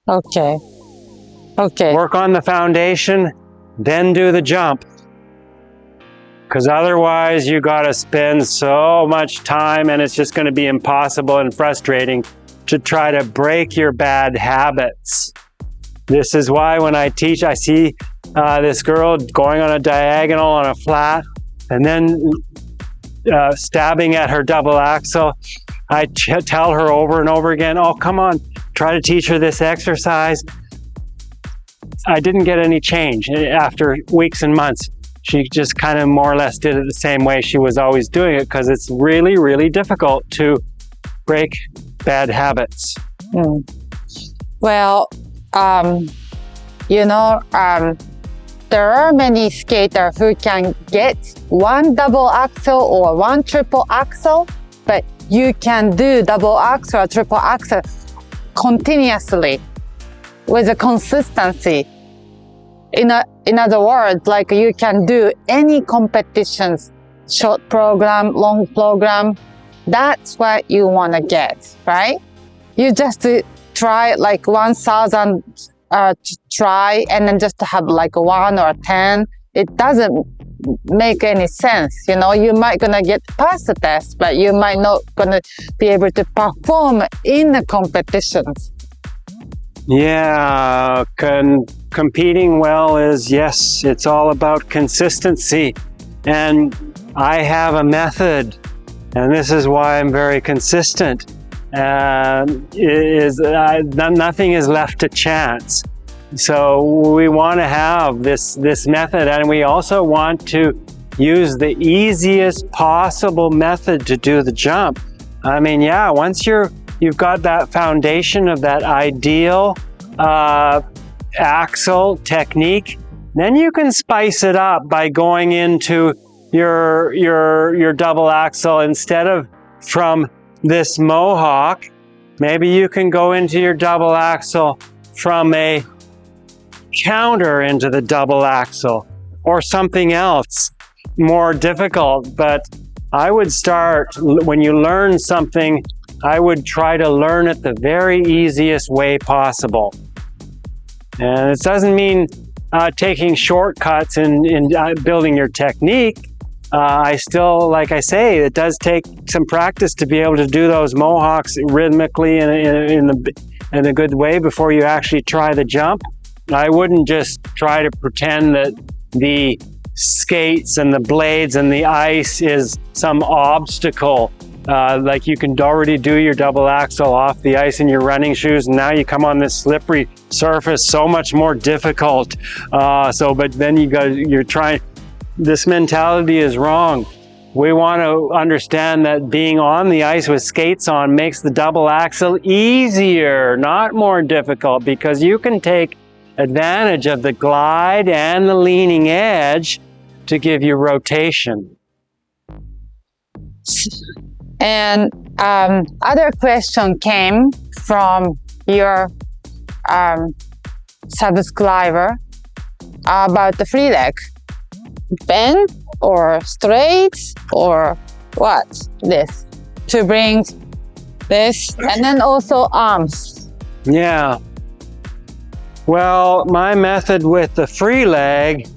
Okay. Okay. Work on the foundation, then do the jump. Because otherwise you got to spend so much time and it's just going to be impossible and frustrating to try to break your bad habits. This is why when I teach, I see this girl going on a diagonal on a flat and then stabbing at her double axel. I tell her over and over again, oh, come on, try to teach her this exercise. I didn't get any change after weeks and months. She just kind of more or less did it the same way she was always doing it because it's really, really difficult to break bad habits. Well, you know, there are many skaters who can get one double axel or one triple axel, but you can do double axel or triple axel continuously with a consistency. In other words, like you can do any competitions, short program, long program. That's what you want to get, right? You just try like 1,000 try and then just have like 1 or 10. It doesn't make any sense. You know, you might gonna get past the test, but you might not gonna be able to perform in the competitions. Yeah, competing well is, yes, it's all about consistency. And I have a method, and this is why I'm very consistent. Nothing is left to chance. So we want to have this method, and we also want to use the easiest possible method to do the jump. I mean, yeah, once you've got that foundation of that ideal axel technique, then you can spice it up by going into your double axel instead of from this mohawk. Maybe you can go into your double axel from a counter into the double axel or something else more difficult. But I would start, when you learn something, I would try to learn it the very easiest way possible. And it doesn't mean taking shortcuts in building your technique. I still, like I say, it does take some practice to be able to do those mohawks rhythmically in a good way before you actually try the jump. I wouldn't just try to pretend that the skates and the blades and the ice is some obstacle. Like you can already do your double axel off the ice in your running shoes, and now you come on this slippery surface, so much more difficult. But then you're trying. This mentality is wrong. We want to understand that being on the ice with skates on makes the double axel easier, not more difficult, because you can take advantage of the glide and the leaning edge to give you rotation. And other question came from your subscriber about the free leg. Bend or straight or what? This. To bring this and then also arms. Yeah. Well, my method with the free leg,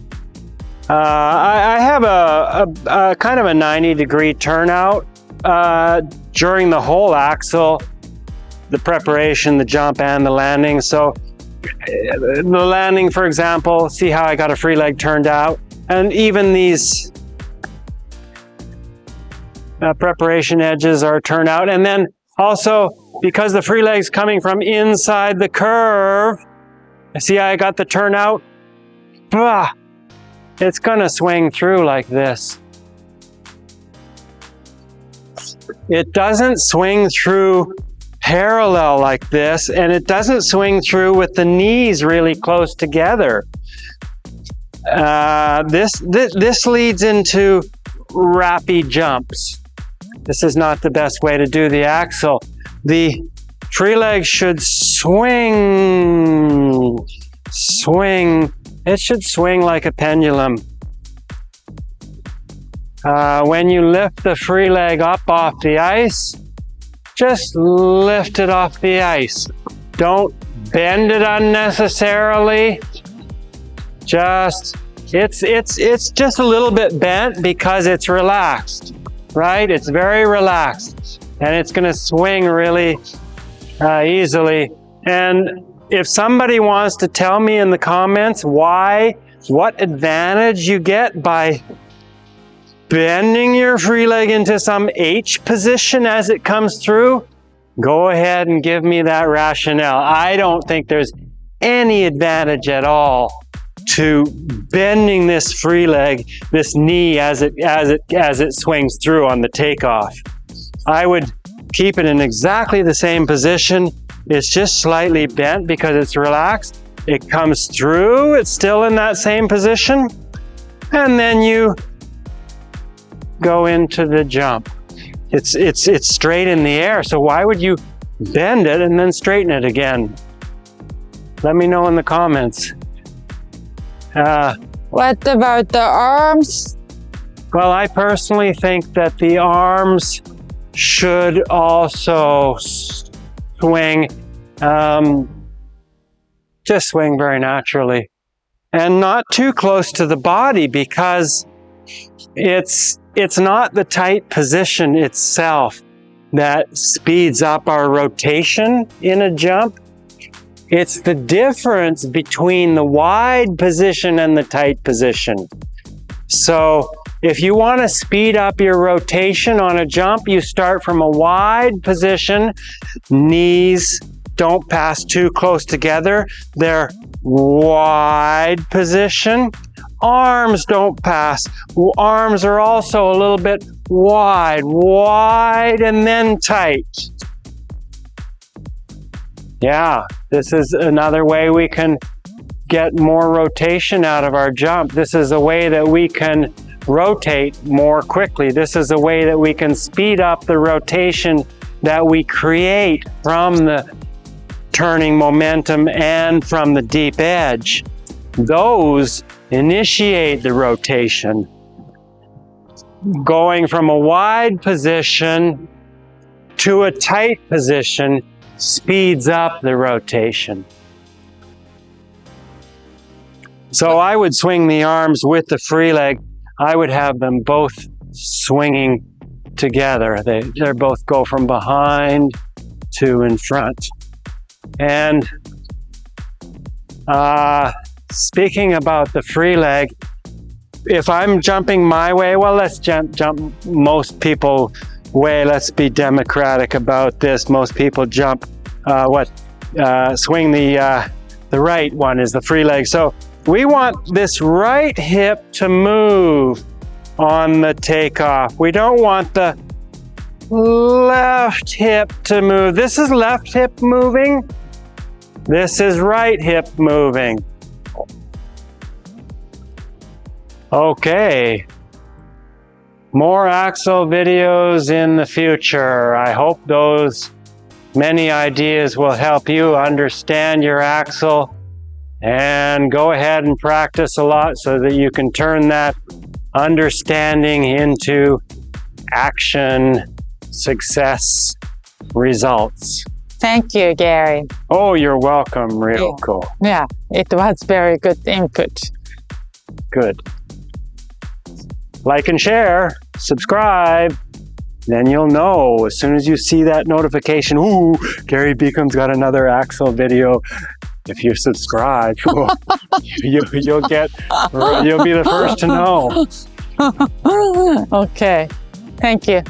I have a kind of a 90-degree turnout during the whole axle, the preparation, the jump, and the landing. So the landing, for example, see how I got a free leg turned out? And even these preparation edges are turned out. And then also, because the free leg's coming from inside the curve, see how I got the turnout? It's gonna swing through like this. It doesn't swing through parallel like this, and it doesn't swing through with the knees really close together. This leads into rappy jumps. This is not the best way to do the axle. The free leg should swing. It should swing like a pendulum. When you lift the free leg up off the ice, just lift it off the ice. Don't bend it unnecessarily. It's just a little bit bent because it's relaxed, right? It's very relaxed, and it's going to swing really easily. And if somebody wants to tell me in the comments what advantage you get by bending your free leg into some H position as it comes through, go ahead and give me that rationale. I don't think there's any advantage at all to bending this free leg, this knee as it swings through on the takeoff. I would keep it in exactly the same position. It's just slightly bent because it's relaxed. It comes through, it's still in that same position, and then you go into the jump. It's straight in the air, so why would you bend it and then straighten it again? Let me know in the comments. What about the arms? Well, I personally think that the arms should also swing, just swing very naturally and not too close to the body, because it's not the tight position itself that speeds up our rotation in a jump. It's the difference between the wide position and the tight position. So if you want to speed up your rotation on a jump, you start from a wide position. Knees don't pass too close together. They're wide position. Arms don't pass. Arms are also a little bit wide, and then tight. Yeah, this is another way we can get more rotation out of our jump. This is a way that we can rotate more quickly. This is a way that we can speed up the rotation that we create from the turning momentum and from the deep edge. Those initiate the rotation. Going from a wide position to a tight position speeds up the rotation. So I would swing the arms with the free leg. I would have them both swinging together. They both go from behind to in front. And speaking about the free leg, if I'm jumping my way, well, let's jump most people way. Let's be democratic about this. Most people jump swing the right one is the free leg. So we want this right hip to move on the takeoff. We don't want the left hip to move. This is left hip moving. This is right hip moving. Okay. More Axel videos in the future. I hope those many ideas will help you understand your Axel, and go ahead and practice a lot so that you can turn that understanding into action, success, results. Thank you, Gary. Oh, you're welcome. Real cool. Yeah, it was very good input. Good. Like and share, subscribe, then you'll know as soon as you see that notification, ooh, Gary Beacom's got another Axel video. If you subscribe, you'll be the first to know. Okay, thank you.